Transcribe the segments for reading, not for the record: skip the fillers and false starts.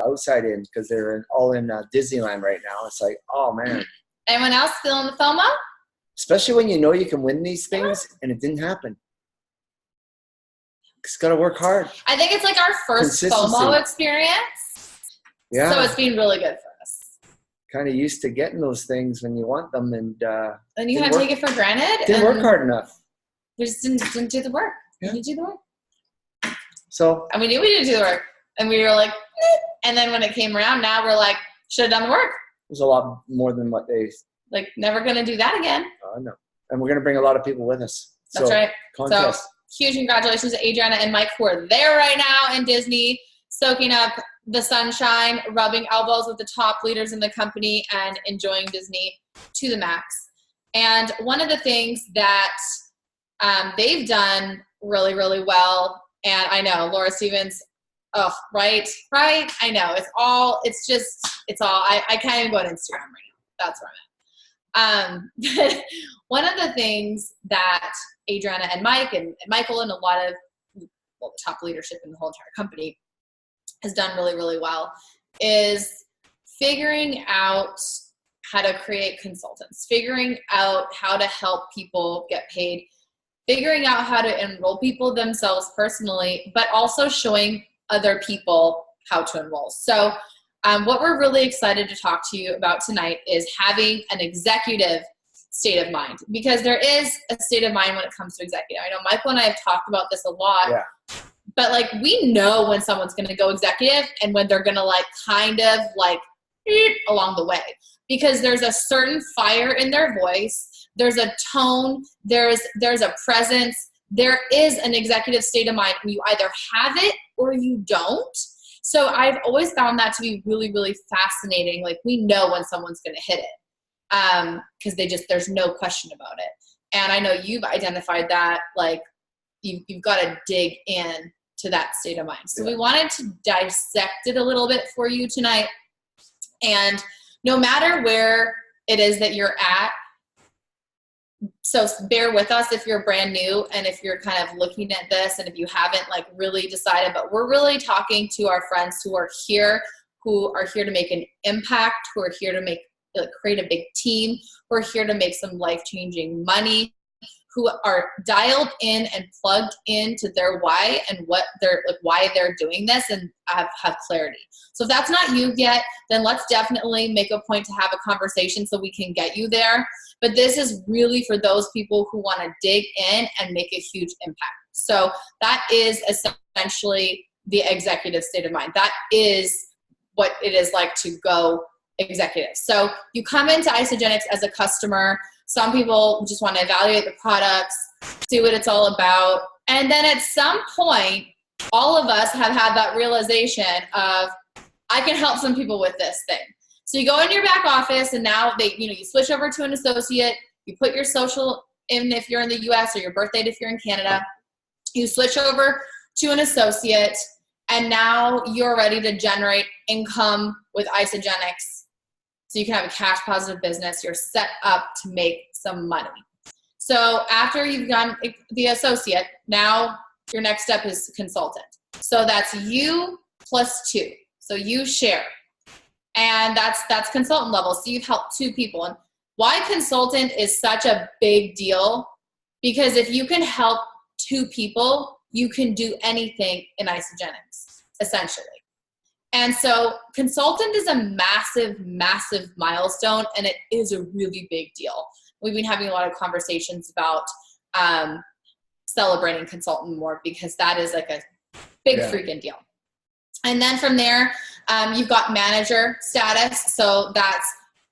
outside in because they're all in Disneyland right now. It's like, oh man. Anyone else feeling the FOMO? Especially when you know you can win these things and it didn't happen. It's got to work hard. I think it's like our first FOMO experience. Yeah. So it's been really good for us. Kind of used to getting those things when you want them, and you kind of take it for granted. Didn't work hard enough. We just didn't do the work. Yeah. Didn't do the work. So. And we knew we didn't do the work. And we were like, eh. And then when it came around, now we're like, should have done the work. There's a lot more than what they. Like, never going to do that again. Oh, no. And we're going to bring a lot of people with us. That's right. Contest. So, huge congratulations to Adriana and Mike, who are there right now in Disney, soaking up the sunshine, rubbing elbows with the top leaders in the company, and enjoying Disney to the max. And one of the things that they've done really, really well, and I know Laura Stevens, right? I know. I can't even go on Instagram right now. That's where I'm at. But one of the things that Adriana and Mike and Michael and a lot of the top leadership in the whole entire company has done really, really well is figuring out how to create consultants, figuring out how to help people get paid, figuring out how to enroll people themselves personally, but also showing other people how to enroll. So what we're really excited to talk to you about tonight is having an executive state of mind, because there is a state of mind when it comes to executive. I know Michael and I have talked about this a lot, but like we know when someone's going to go executive and when they're going to like kind of like along the way, because there's a certain fire in their voice. There's a tone. There's a presence. There is an executive state of mind. You either have it or you don't. So I've always found that to be really, really fascinating. Like we know when someone's going to hit it because there's no question about it. And I know you've identified that, like you've got to dig in to that state of mind. So we wanted to dissect it a little bit for you tonight. And no matter where it is that you're at, so bear with us if you're brand new and if you're kind of looking at this and if you haven't like really decided, but we're really talking to our friends who are here to make an impact, who are here to create a big team, who are here to make some life-changing money, who are dialed in and plugged into their why and why they're doing this and have clarity. So if that's not you yet, then let's definitely make a point to have a conversation so we can get you there. But this is really for those people who want to dig in and make a huge impact. So that is essentially the executive state of mind. That is what it is like to go executive. So you come into Isagenix as a customer. Some people just want to evaluate the products, see what it's all about. And then at some point, all of us have had that realization of, I can help some people with this thing. So you go into your back office and now you switch over to an associate, you put your social in if you're in the US or your birth date if you're in Canada, you switch over to an associate and now you're ready to generate income with Isagenix. So you can have a cash positive business. You're set up to make some money. So after you've done the associate, now your next step is consultant. So that's you plus 2. So you share. And that's consultant level. So you've helped 2 people. And why consultant is such a big deal? Because if you can help 2 people, you can do anything in Isagenix, essentially. And so consultant is a massive, massive milestone, and it is a really big deal. We've been having a lot of conversations about celebrating consultant more because that is like a big freaking deal. And then from there, you've got manager status. So that's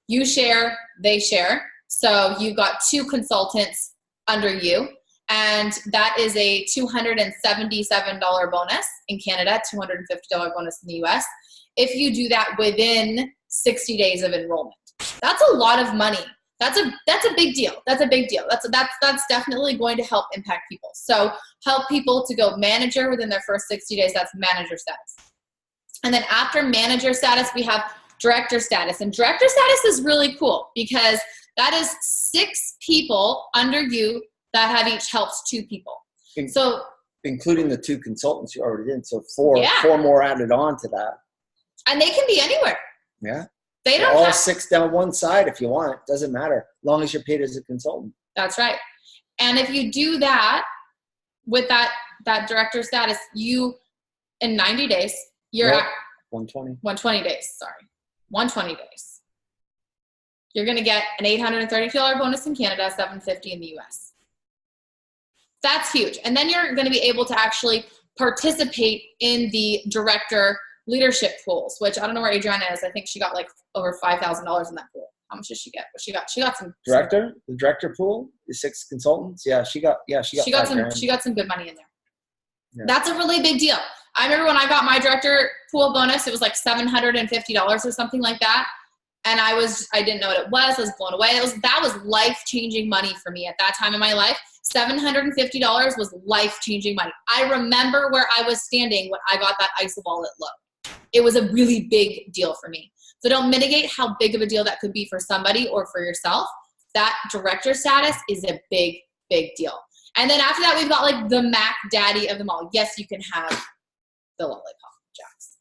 you share, they share. So you've got 2 consultants under you. And that is a $277 bonus in Canada, $250 bonus in the US. If you do that within 60 days of enrollment, that's a lot of money. That's a big deal. That's a big deal. That's definitely going to help impact people. So help people to go manager within their first 60 days. That's manager status. And then after manager status, we have director status. And director status is really cool because that is 6 people under you that have each helped 2 people. So including the 2 consultants you already did. So 4 more added on to that. And they can be anywhere. Yeah. They don't all have 6 down one side if you want. Doesn't matter. As long as you're paid as a consultant. That's right. And if you do that with that director status, you in 90 days, you're at 120 days. Sorry. 120 days. You're going to get an $830 bonus in Canada, $750 in the US. That's huge. And then you're going to be able to actually participate in the director leadership pools, which I don't know where Adriana is. I think she got like over $5,000 in that pool. How much did she get? She got some director. The director pool is 6 consultants. Yeah, she got some good money in there. Yeah. That's a really big deal. I remember when I got my director pool bonus, it was like $750 or something like that. And I didn't know what it was. I was blown away. That was life-changing money for me at that time in my life. $750 was life-changing money. I remember where I was standing when I got that ISAWallet loan. It was a really big deal for me. So don't mitigate how big of a deal that could be for somebody or for yourself. That director status is a big, big deal. And then after that, we've got like the Mac Daddy of them all. Yes, you can have the Lollipop Jacks.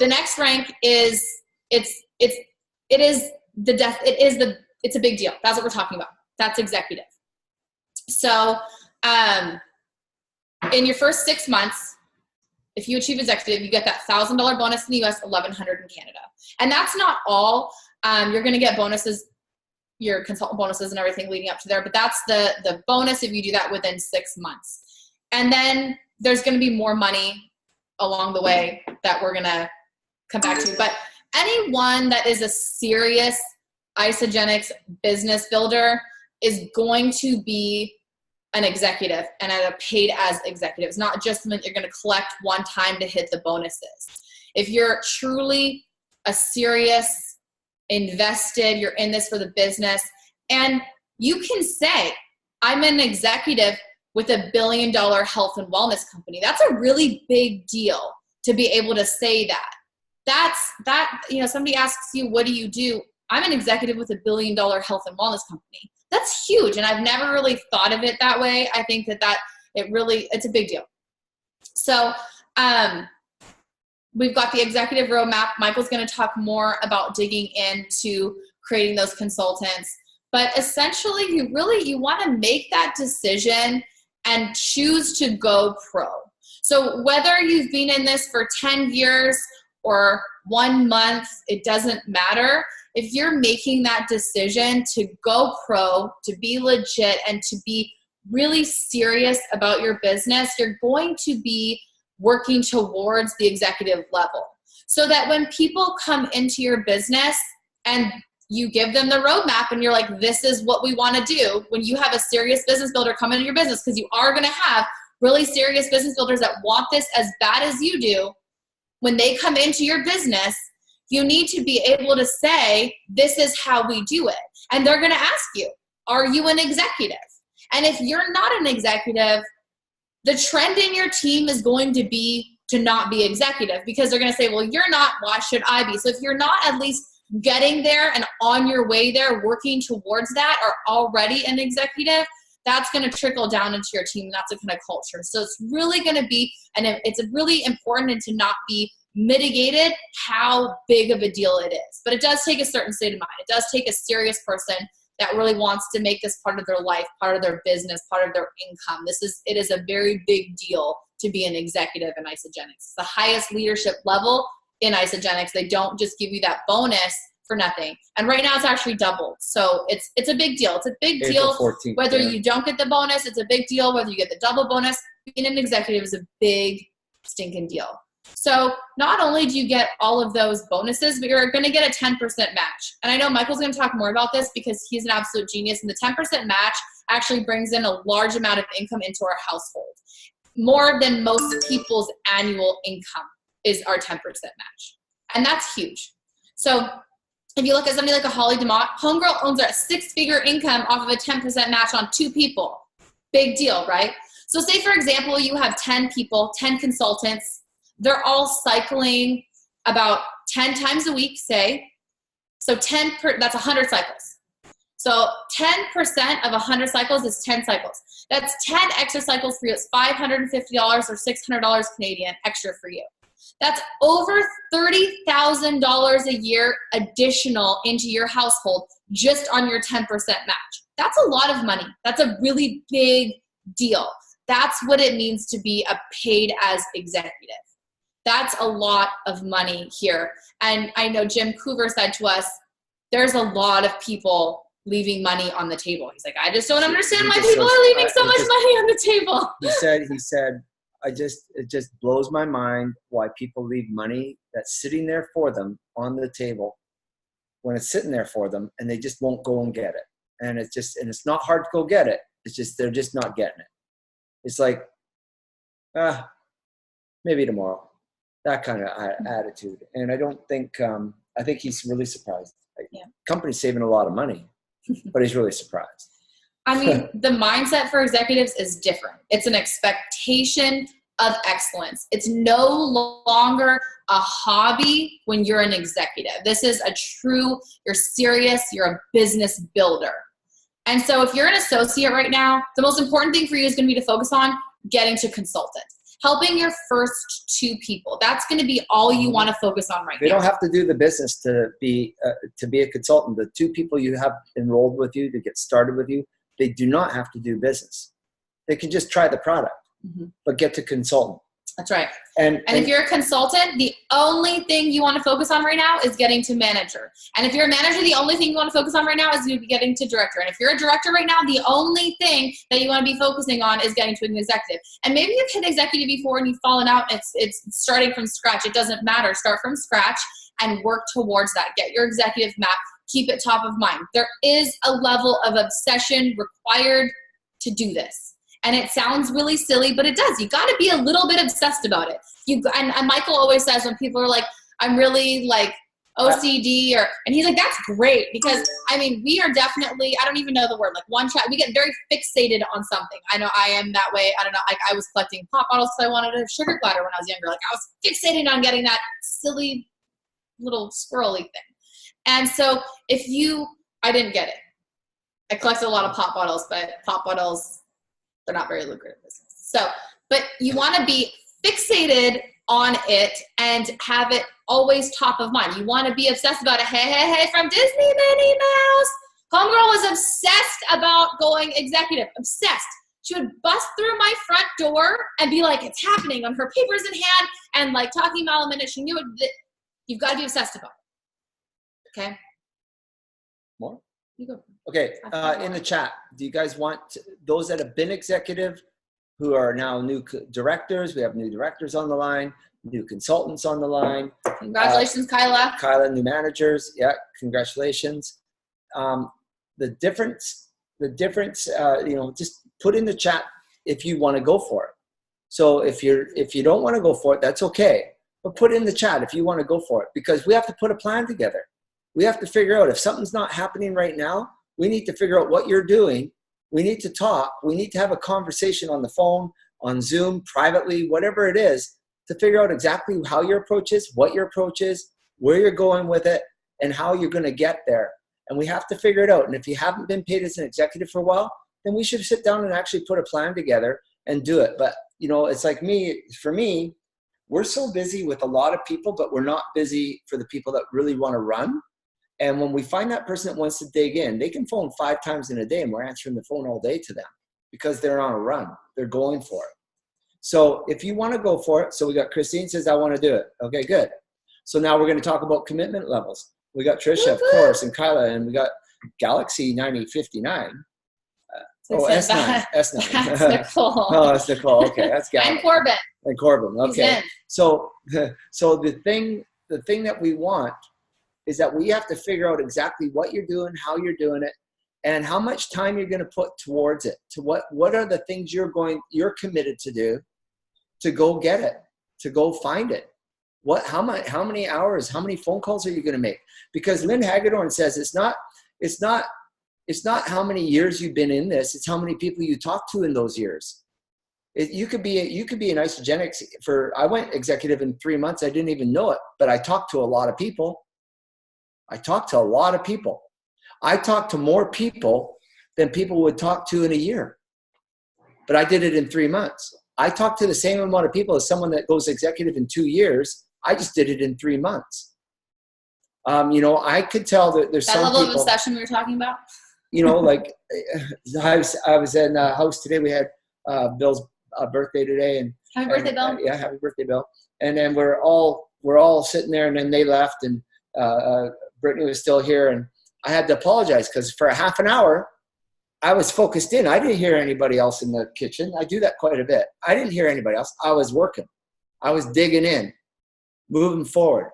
The next rank is it's a big deal. That's what we're talking about. That's executive. So in your first 6 months, if you achieve executive, you get that $1,000 bonus in the US, $1,100 in Canada. And that's not all. You're going to get bonuses, your consultant bonuses and everything leading up to there, but that's the bonus if you do that within 6 months. And then there's going to be more money along the way that we're going to come back to. But anyone that is a serious Isagenix business builder is going to be an executive and at a paid as executive. It's not just something you're going to collect one time to hit the bonuses. If you're truly a serious invested, you're in this for the business, and you can say, I'm an executive with $1 billion health and wellness company. That's a really big deal to be able to say that. Somebody asks you, what do you do? I'm an executive with $1 billion health and wellness company. That's huge. And I've never really thought of it that way. I think it's a big deal. So we've got the executive roadmap. Michael's going to talk more about digging into creating those consultants. But essentially, you want to make that decision and choose to go pro. So whether you've been in this for 10 years or 1 month, it doesn't matter. If you're making that decision to go pro, to be legit, and to be really serious about your business, you're going to be working towards the executive level. So that when people come into your business and you give them the roadmap and you're like, this is what we want to do, when you have a serious business builder come into your business, because you are going to have really serious business builders that want this as bad as you do, when they come into your business, you need to be able to say, this is how we do it. And they're going to ask you, are you an executive? And if you're not an executive, the trend in your team is going to be to not be executive, because they're going to say, well, you're not, why should I be? So if you're not at least getting there and on your way there, working towards that, or already an executive, that's going to trickle down into your team. And that's a kind of culture. So it's really going to be, and it's really important to not be mitigated how big of a deal it is. But it does take a certain state of mind. It does take a serious person that really wants to make this part of their life, part of their business, part of their income. It is a very big deal to be an executive in Isagenix. It's the highest leadership level in Isagenix. They don't just give you that bonus for nothing. And right now it's actually doubled. So it's a big deal. It's a big deal 14th, whether you don't get the bonus. It's a big deal whether you get the double bonus. Being an executive is a big stinking deal. So not only do you get all of those bonuses, but you're going to get a 10% match. And I know Michael's going to talk more about this because he's an absolute genius. And the 10% match actually brings in a large amount of income into our household. More than most people's annual income is our 10% match. And that's huge. So if you look at somebody like a Holly DeMott, homegirl owns a 6-figure income off of a 10% match on 2 people. Big deal, right? So say, for example, you have 10 people, 10 consultants. They're all cycling about 10 times a week, say. So that's 100 cycles. So 10% of 100 cycles is 10 cycles. That's 10 extra cycles for you. It's $550 or $600 Canadian extra for you. That's over $30,000 a year additional into your household just on your 10% match. That's a lot of money. That's a really big deal. That's what it means to be a paid as executive. That's a lot of money here. And I know Jim Coover said to us, there's a lot of people leaving money on the table. He's like, I just don't understand why people are leaving so much money on the table. He said, it just blows my mind why people leave money that's sitting there for them on the table when it's sitting there for them and they just won't go and get it. And it's not hard to go get it. It's just, they're just not getting it. It's like, maybe tomorrow, that kind of attitude. And I don't think, I think he's really surprised. Company's saving a lot of money, but he's really surprised. I mean, the mindset for executives is different. It's an expectation of excellence. It's no longer a hobby when you're an executive. This is a true, you're serious, you're a business builder. And so if you're an associate right now, the most important thing for you is going to be to focus on getting to consultant, helping your first 2 people. That's going to be all you want to focus on right now. They don't have to do the business to be a consultant. The 2 people you have enrolled with you to get started with you, they do not have to do business. They can just try the product, but get to consultant. That's right. And if you're a consultant, the only thing you want to focus on right now is getting to manager. And if you're a manager, the only thing you want to focus on right now is getting to director. And if you're a director right now, the only thing that you want to be focusing on is getting to an executive. And maybe you've hit executive before and you've fallen out. It's starting from scratch. It doesn't matter. Start from scratch and work towards that. Get your executive map. Keep it top of mind. There is a level of obsession required to do this. And it sounds really silly, but it does. You got to be a little bit obsessed about it. And Michael always says when people are like, I'm really like OCD, and he's like, that's great. Because I mean, we are definitely, I don't even know the word, like one shot, we get very fixated on something. I know I am that way. I don't know. Like I was collecting pop bottles because I wanted a sugar glider when I was younger. Like I was fixated on getting that silly little squirrely thing. And so I didn't get it. I collected a lot of pop bottles, but pop bottles, they're not very lucrative business. So, but you want to be fixated on it and have it always top of mind. You want to be obsessed about it. Hey, from Disney, Minnie Mouse. Homegirl was obsessed about going executive. Obsessed. She would bust through my front door and be like, it's happening, on her papers in hand and like talking mile a minute. She knew it. You've got to be obsessed about it. Okay? More? You go. Okay, in the chat, do you guys want those that have been executive who are now new directors? We have new directors on the line, new consultants on the line. Congratulations, Kyla. Kyla, new managers. Yeah, congratulations. The difference, just put in the chat if you want to go for it. So if you don't want to go for it, that's okay. But put in the chat if you want to go for it, because we have to put a plan together. We have to figure out if something's not happening right now, we need to figure out what you're doing. We need to talk. We need to have a conversation on the phone, on Zoom, privately, whatever it is, to figure out exactly how your approach is, what your approach is, where you're going with it, and how you're going to get there. And we have to figure it out. And if you haven't been paid as an executive for a while, then we should sit down and actually put a plan together and do it. But, it's like for me, we're so busy with a lot of people, but we're not busy for the people that really want to run. And when we find that person that wants to dig in, they can phone 5 times in a day and we're answering the phone all day to them because they're on a run. They're going for it. So if you want to go for it, so we got Christine says, I want to do it. Okay, good. So now we're going to talk about commitment levels. We got Trisha, of course, and Kyla, and we got Galaxy 9059. S9. That's Nicole. Oh, that's Nicole. Okay, that's Galaxy. And Corbin. Okay. So the thing that we want is that we have to figure out exactly what you're doing, how you're doing it, and how much time you're going to put towards it. To what are the things you're committed to do to go get it, to go find it. How many hours, how many phone calls are you going to make? Because Lynn Hagedorn says it's not how many years you've been in this, it's how many people you talk to in those years. You could be an Isogenics I went executive in 3 months. I didn't even know it, but I talked to a lot of people. I talked to more people than people would talk to in a year, but I did it in 3 months. I talk to the same amount of people as someone that goes executive in 2 years. I just did it in 3 months. I could tell that there's that some level people, of obsession we were talking about. like I was in a house today. We had Bill's birthday today, and Happy birthday, Bill. yeah, happy birthday, Bill. And then we're all sitting there, and then they left, and Brittany was still here, and I had to apologize because for a half an hour I was focused in. I didn't hear anybody else in the kitchen. I do that quite a bit. I didn't hear anybody else. I was working. I was digging in, moving forward.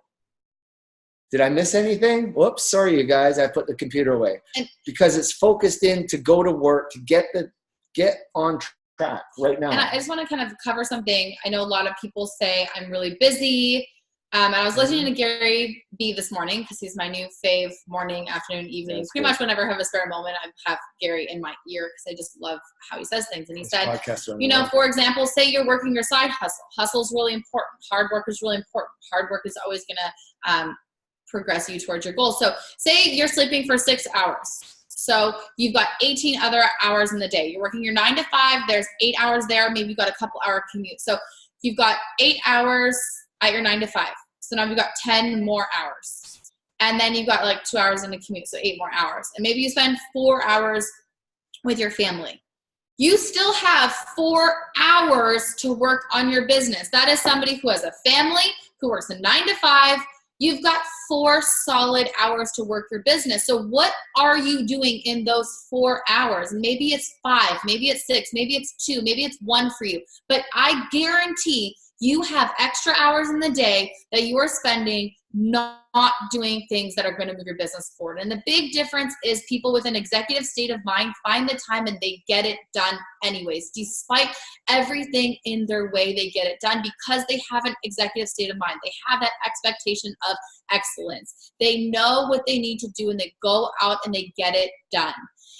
Did I miss anything? Whoops, sorry, you guys. I put the computer away because it's focused in to go to work, to get on track right now. And I just want to kind of cover something. I know a lot of people say I'm really busy. And I was listening to Gary B this morning because he's my new fave morning, afternoon, evening. That's Pretty good. much whenever I have a spare moment, I have Gary in my ear because I just love how he says things. And he said, for example, say you're working your side hustle. Hustle is really important. Hard work is really important. Hard work is always going to progress you towards your goals. So say you're sleeping for 6 hours. So you've got 18 other hours in the day. You're working your 9 to 5. There's 8 hours there. Maybe you've got a couple hour commute. So you've got 8 hours at your 9 to 5. So now you've got 10 more hours. And then you've got like 2 hours in the commute. So 8 more hours. And maybe you spend 4 hours with your family. You still have 4 hours to work on your business. That is somebody who has a family, who works a 9 to 5. You've got 4 solid hours to work your business. So what are you doing in those 4 hours? Maybe it's 5, maybe it's 6, maybe it's 2, maybe it's 1 for you. But I guarantee you have extra hours in the day that you are spending not doing things that are going to move your business forward. And the big difference is people with an executive state of mind find the time and they get it done anyways. Despite everything in their way, they get it done because they have an executive state of mind. They have that expectation of excellence. They know what they need to do and they go out and they get it done.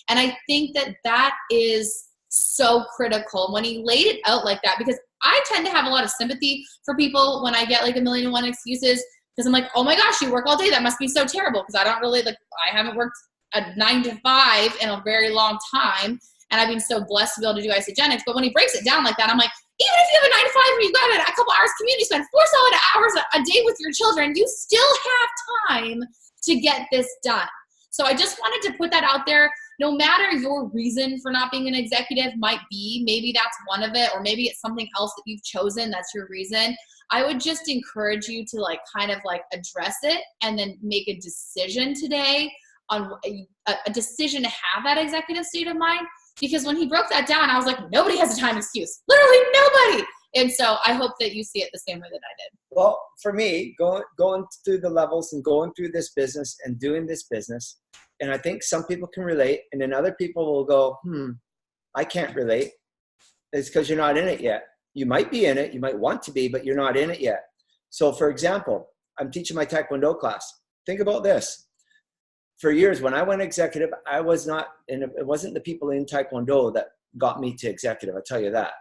And I think that is so critical when he laid it out like that, because I tend to have a lot of sympathy for people when I get like 1,000,001 excuses, because I'm like, oh my gosh, you work all day. That must be so terrible. Because I don't really I haven't worked a 9 to 5 in a very long time. And I've been so blessed to be able to do Isagenix. But when he breaks it down like that, I'm like, even if you have a 9 to 5 and you've got a couple hours commute, you spend 4 solid hours a day with your children, you still have time to get this done. So I just wanted to put that out there. No matter your reason for not being an executive might be, maybe that's one of it, or maybe it's something else that you've chosen that's your reason. I would just encourage you to kind of address it and then make a decision today on a decision to have that executive state of mind. Because when he broke that down, I was like, nobody has a time excuse. Literally nobody. And so I hope that you see it the same way that I did. Well, for me, going through the levels and going through this business and doing this business, and I think some people can relate, and then other people will go, I can't relate. It's because you're not in it yet. You might be in it. You might want to be, but you're not in it yet. So, for example, I'm teaching my Taekwondo class. Think about this. For years, when I went executive, I was not, and it wasn't the people in Taekwondo that got me to executive. I'll tell you that.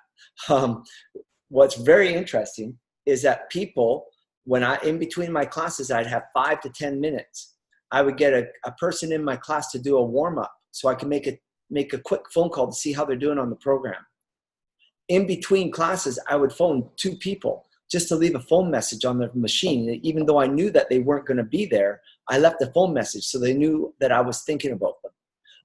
What's very interesting is that people, in between my classes, I'd have 5 to 10 minutes. I would get a person in my class to do a warm-up so I can make a quick phone call to see how they're doing on the program. In between classes, I would phone 2 people just to leave a phone message on the machine. Even though I knew that they weren't going to be there, I left a phone message so they knew that I was thinking about them.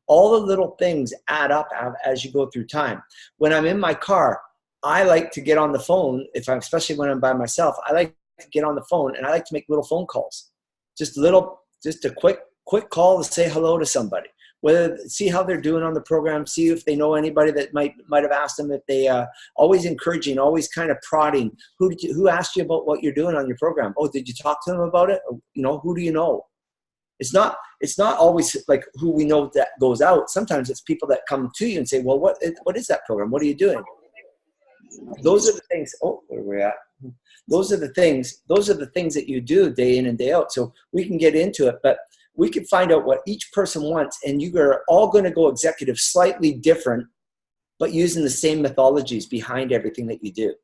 All the little things add up as you go through time. When I'm in my car, I like to get on the phone, especially when I'm by myself, I like to get on the phone and I like to make little phone calls. Just a quick call to say hello to somebody. See how they're doing on the program, see if they know anybody that might have asked them, if they always encouraging, always kind of prodding. Who asked you about what you're doing on your program? Oh, did you talk to them about it? Who do you know? It's not always like who we know that goes out. Sometimes it's people that come to you and say, well, what is that program? What are you doing? Those are the things. Oh, where are we at? Those are the things that you do day in and day out. So we can get into it, but we can find out what each person wants, and you are all going to go executive slightly different, but using the same methodologies behind everything that you do.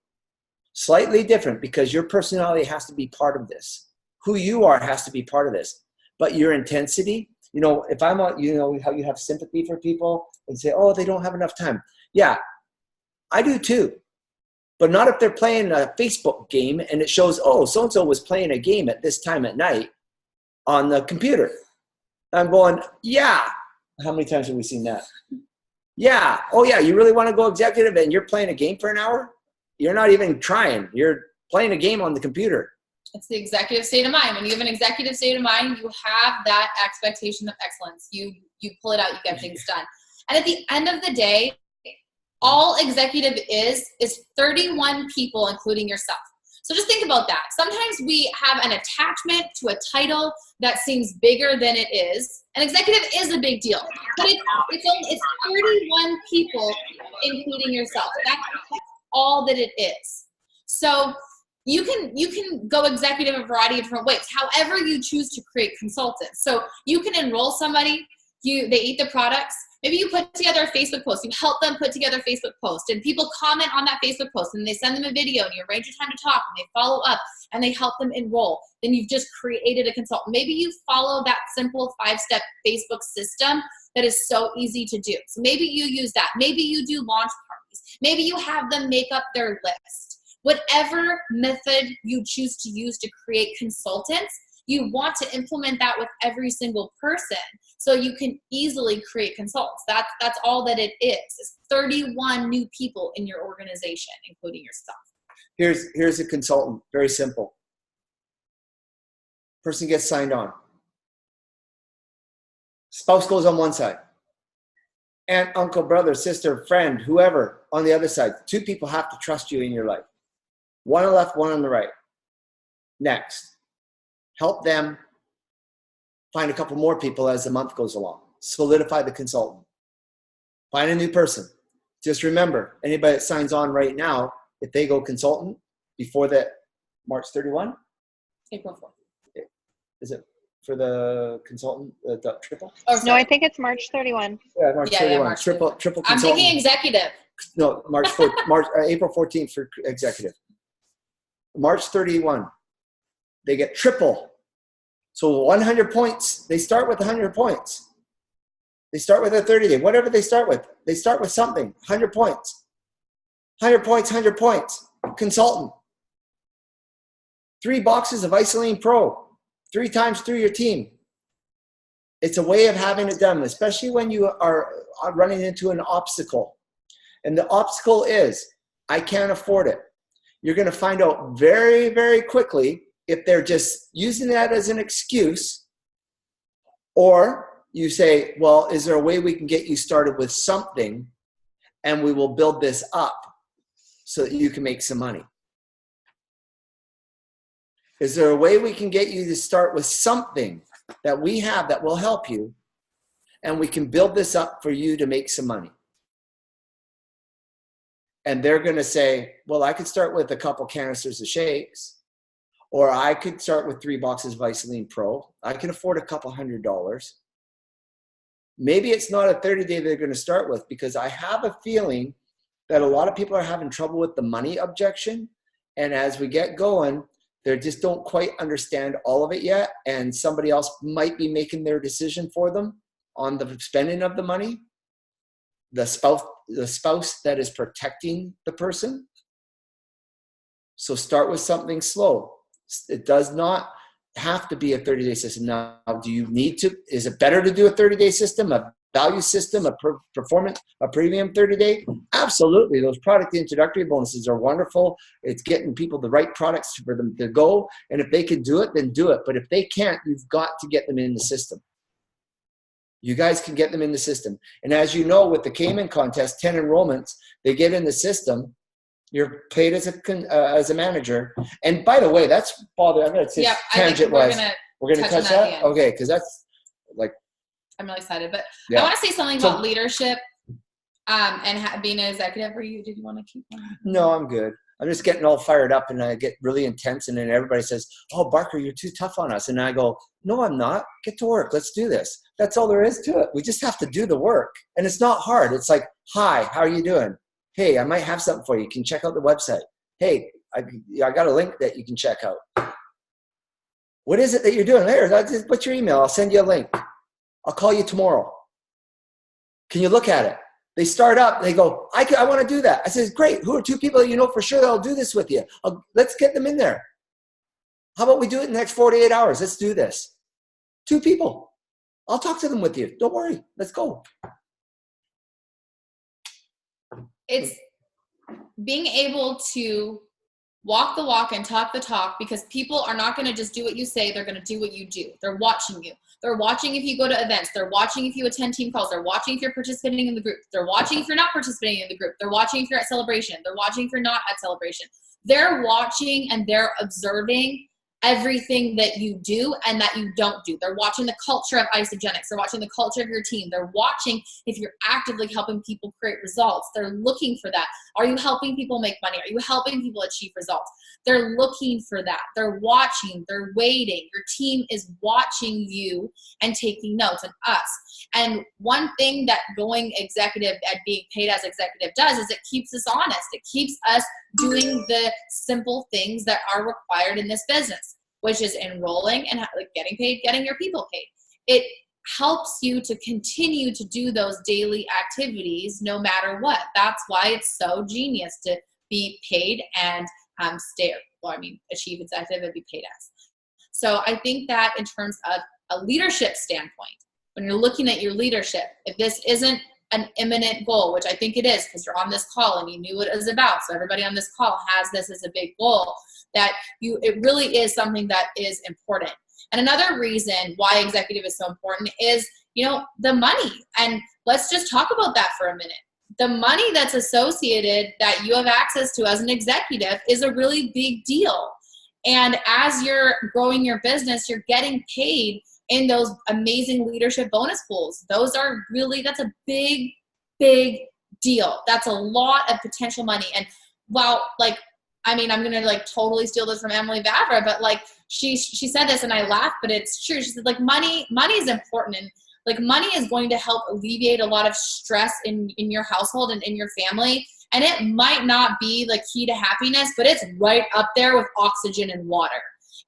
Slightly different because your personality has to be part of this. Who you are has to be part of this. But your intensity, if I'm how you have sympathy for people and say, oh, they don't have enough time. Yeah, I do too. but not if they're playing a Facebook game and it shows, oh, so-and-so was playing a game at this time at night on the computer. I'm going, yeah. How many times have we seen that? Yeah. Oh, yeah. You really want to go executive and you're playing a game for an hour? You're not even trying. You're playing a game on the computer. It's the executive state of mind. When you have an executive state of mind, you have that expectation of excellence. You pull it out, you get things done. And at the end of the day, all executive is 31 people, including yourself. So just think about that. Sometimes we have an attachment to a title that seems bigger than it is. An executive is a big deal, but it's 31 people, including yourself. That's all that it is. So you can go executive a variety of different ways, however you choose to create consultants. So you can enroll somebody, they eat the products. Maybe you put together a Facebook post. You help them put together a Facebook post, and people comment on that Facebook post, and they send them a video, and you arrange a time to talk, and they follow up, and they help them enroll. Then you've just created a consultant. Maybe you follow that simple 5-step Facebook system that is so easy to do. So maybe you use that. Maybe you do launch parties. Maybe you have them make up their list. Whatever method you choose to use to create consultants, you want to implement that with every single person so you can easily create consultants. That's all that it is. It's 31 new people in your organization, including yourself. Here's a consultant, very simple. Person gets signed on. Spouse goes on one side. Aunt, uncle, brother, sister, friend, whoever on the other side. 2 people have to trust you in your life. One on the left, one on the right. Next. Help them find a couple more people as the month goes along. Solidify the consultant. Find a new person. Just remember, anybody that signs on right now, if they go consultant before that March 31? April 4th. Is it for the consultant, the triple? Oh, no, I think it's March 31. Yeah, March 31. Yeah, March triple I'm consultant. thinking executive. No, April 14th for executive. March 31. They get triple. So 100 points, they start with 100 points. They start with a 30-day, whatever they start with. They start with something, 100 points. 100 points, 100 points. Consultant. 3 boxes of Isoline Pro, 3 times through your team. It's a way of having it done, especially when you are running into an obstacle. And the obstacle is, I can't afford it. You're going to find out very, very quickly if they're just using that as an excuse, or you say, well, is there a way we can get you started with something and we will build this up so that you can make some money? Is there a way we can get you to start with something that we have that will help you and we can build this up for you to make some money? And they're going to say, well, I could start with a couple canisters of shakes, or I could start with 3 boxes of Isoline Pro. I can afford a couple $100. Maybe it's not a 30-day they're going to start with, because I have a feeling that a lot of people are having trouble with the money objection. And as we get going, they just don't quite understand all of it yet. And somebody else might be making their decision for them on the spending of the money. The spouse that is protecting the person. So start with something slow. It does not have to be a 30-day system. Now, do you need to, is it better to do a 30-day system, a value system, a performance, a premium 30-day? Absolutely. Those product introductory bonuses are wonderful. It's getting people the right products for them to go. And if they can do it, then do it. But if they can't, you've got to get them in the system. You guys can get them in the system. And as you know, with the Cayman contest, 10 enrollments, they get in the system. You're paid as a manager. And by the way, that's I'm going to say tangent wise. We're going to touch that? Okay, because that's like. I'm really excited. But yeah. I want to say something about leadership and being an executive. Did you want to keep on? No, I'm good. I'm just getting all fired up and I get really intense. And then everybody says, oh, Barker, you're too tough on us. And I go, no, I'm not. Get to work. Let's do this. That's all there is to it. We just have to do the work. And it's not hard. It's like, hi, how are you doing? Hey, I might have something for you. You can check out the website. Hey, I got a link that you can check out. What is it that you're doing? Here, what's your email? I'll send you a link. I'll call you tomorrow. Can you look at it? They start up, they go, I want to do that. I says, great. Who are 2 people that you know for sure that'll do this with you? Let's get them in there. How about we do it in the next 48 hours? Let's do this. 2 people. I'll talk to them with you. Don't worry. Let's go. It's being able to walk the walk and talk the talk, because people are not going to just do what you say. They're going to do what you do. They're watching you. They're watching if you go to events. They're watching if you attend team calls. They're watching if you're participating in the group. They're watching if you're not participating in the group. They're watching if you're at celebration. They're watching if you're not at celebration. They're watching and they're observing everything that you do and that you don't do. They're watching the culture of Isagenix. They're watching the culture of your team. They're watching if you're actively helping people create results. They're looking for that. Are you helping people make money? Are you helping people achieve results? They're looking for that. They're watching. They're waiting. Your team is watching you and taking notes, and us. And one thing that going executive and being paid as executive does is it keeps us honest. It keeps us doing the simple things that are required in this business, which is enrolling and getting paid, getting your people paid. It helps you to continue to do those daily activities no matter what. That's why it's so genius to be paid and achieve executive and be paid as. So I think that in terms of a leadership standpoint, when you're looking at your leadership, if this isn't an imminent goal, which I think it is because you're on this call and you knew what it was about, so everybody on this call has this as a big goal, that it really is something that is important. And another reason why executive is so important is, the money. And let's just talk about that for a minute. The money that's associated that you have access to as an executive is a really big deal. And as you're growing your business, you're getting paid in those amazing leadership bonus pools. That's a big, big deal. That's a lot of potential money. And I'm going to totally steal this from Emily Vavra, but she said this and I laughed, but it's true. She said money is important, and money is going to help alleviate a lot of stress in your household and in your family. And it might not be the key to happiness, but it's right up there with oxygen and water.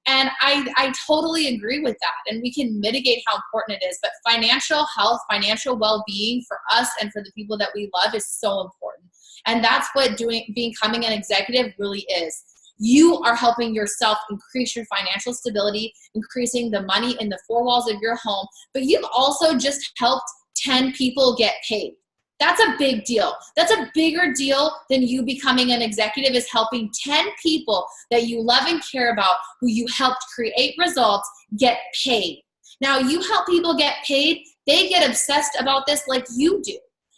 And I totally agree with that. And we can mitigate how important it is. But financial health, financial well-being for us and for the people that we love is so important. And that's what becoming an executive really is. You are helping yourself increase your financial stability, increasing the money in the 4 walls of your home. But you've also just helped 10 people get paid. That's a big deal. That's a bigger deal than you becoming an executive, is helping 10 people that you love and care about, who you helped create results, get paid. Now, you help people get paid, they get obsessed about this like you do,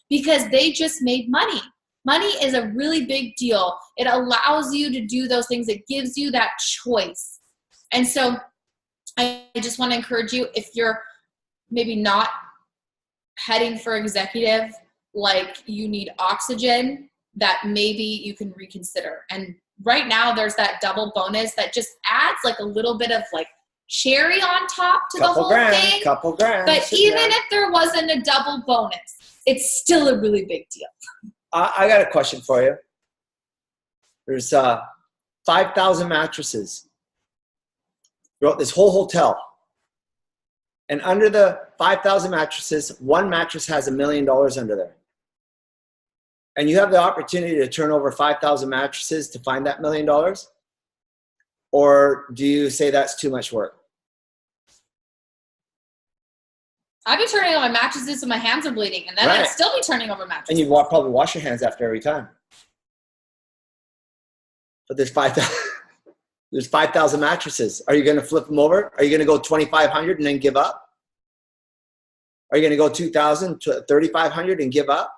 because they just made money. Money is a really big deal. It allows you to do those things. It gives you that choice. And so I just want to encourage you, if you're maybe not heading for executive, you need oxygen, that maybe you can reconsider. And right now there's that double bonus that just adds a little bit of cherry on top to the whole thing. Couple grand. But even if there wasn't a double bonus, it's still a really big deal. I got a question for you. There's 5,000 mattresses throughout this whole hotel. And under the 5,000 mattresses, one mattress has $1 million under there. And you have the opportunity to turn over 5,000 mattresses to find that $1 million? Or do you say that's too much work? I'd be turning over mattresses so my hands are bleeding, and then I'd still be turning over mattresses. And you probably wash your hands after every time. But there's 5,000 mattresses. Are you going to flip them over? Are you going to go 2,500 and then give up? Are you going to go 2,000 to 3,500 and give up?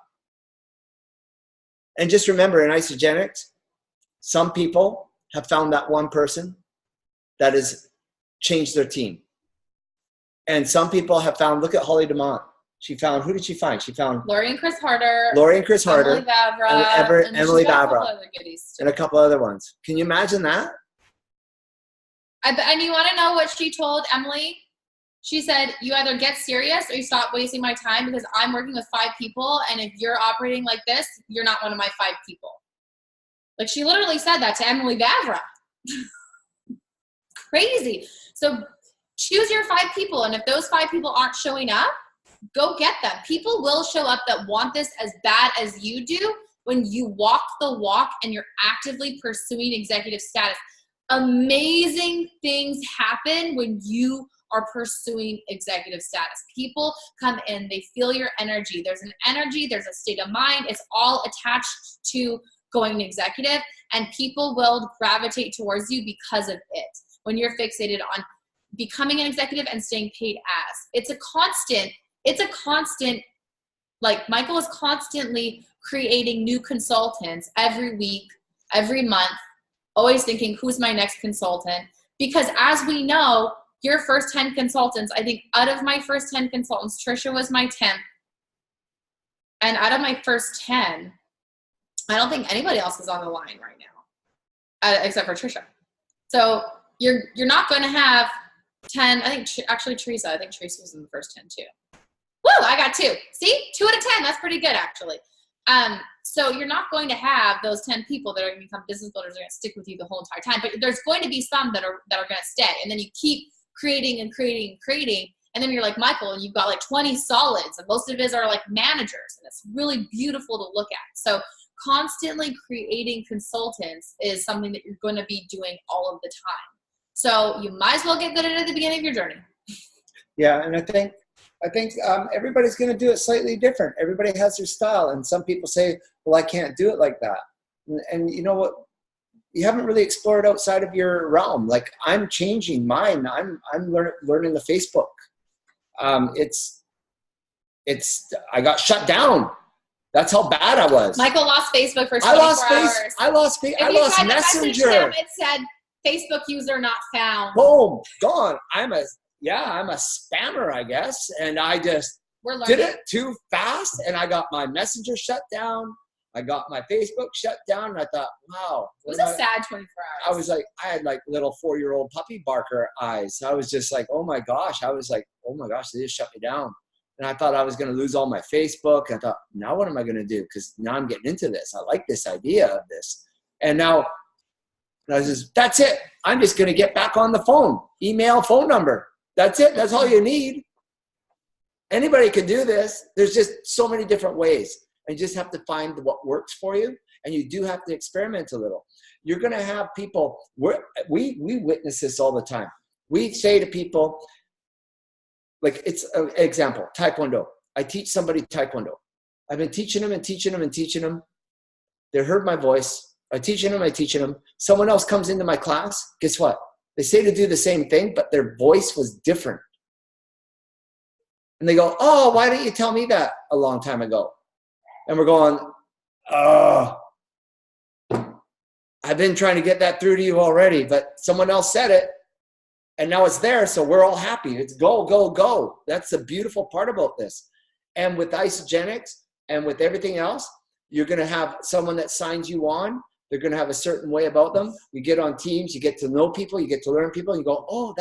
And just remember, in Isagenix, some people have found that one person that has changed their team. And some people have found, look at Holly DeMont. She found, who did she find? She found Lori and Chris Harder. Emily Vavra. Emily Vavra. And a couple other ones. Can you imagine that? And you want to know what she told Emily? She said, you either get serious or you stop wasting my time, because I'm working with 5 people, and if you're operating like this, you're not one of my 5 people. She literally said that to Emily Vavra. Crazy. So choose your 5 people, and if those 5 people aren't showing up, go get them. People will show up that want this as bad as you do when you walk the walk and you're actively pursuing executive status. Amazing things happen when you are pursuing executive status. People come in, they feel your energy. There's an energy, there's a state of mind. It's all attached to going executive, and people will gravitate towards you because of it. When you're fixated on becoming an executive and staying paid as, it's a constant, like Michael is constantly creating new consultants every week, every month, always thinking, who's my next consultant? Because as we know, your first 10 consultants, I think out of my first 10 consultants, Trisha was my 10th. And out of my first 10, I don't think anybody else is on the line right now, except for Trisha. So you're not going to have 10. I think actually Teresa was in the first 10 too. Woo, I got 2. See, 2 out of 10. That's pretty good actually. So you're not going to have those 10 people that are going to become business builders are going to stick with you the whole entire time, but there's going to be some that are going to stay. And then you keep creating and creating and creating. And then you're like Michael, and you've got like 20 solids, and most of his are like managers, and it's really beautiful to look at. So constantly creating consultants is something that you're going to be doing all of the time. So you might as well get good at it at the beginning of your journey. Yeah, and I think everybody's going to do it slightly different. Everybody has their style, and some people say, well, I can't do it like that. And you know what? You haven't really explored outside of your realm. Like, I'm changing mine. I'm learning the Facebook. I got shut down. That's how bad I was. Michael lost Facebook for 24 hours. I lost Messenger. Him, it said Facebook user not found. Boom, gone. I'm a spammer, I guess. And I just did it too fast. And I got my Messenger shut down. I got my Facebook shut down. And I thought, wow. It was a sad 24 hours. I was like, I had like little 4-year-old puppy barker eyes. I was just like, oh my gosh. I was like, oh my gosh, they just shut me down. And I thought I was going to lose all my Facebook. I thought, now what am I going to do? Because now I'm getting into this. I like this idea of this. And now I was just, that's it. I'm just going to get back on the phone. Email, phone number. That's it. That's all you need. Anybody can do this. There's just so many different ways. And you just have to find what works for you. And you do have to experiment a little. You're going to have people, we witness this all the time. We say to people, like, it's an example, Taekwondo. I teach somebody Taekwondo. I've been teaching them and teaching them and teaching them. They heard my voice. I'm teaching them. Someone else comes into my class. Guess what? They say to do the same thing, but their voice was different. And they go, oh, why didn't you tell me that a long time ago? And we're going, oh, I've been trying to get that through to you already, but someone else said it. And now it's there, so we're all happy. It's go, go, go. That's the beautiful part about this. And with Isagenix and with everything else, you're going to have someone that signs you on. They're going to have a certain way about them. You get on teams, you get to know people, you get to learn people, and you go, oh,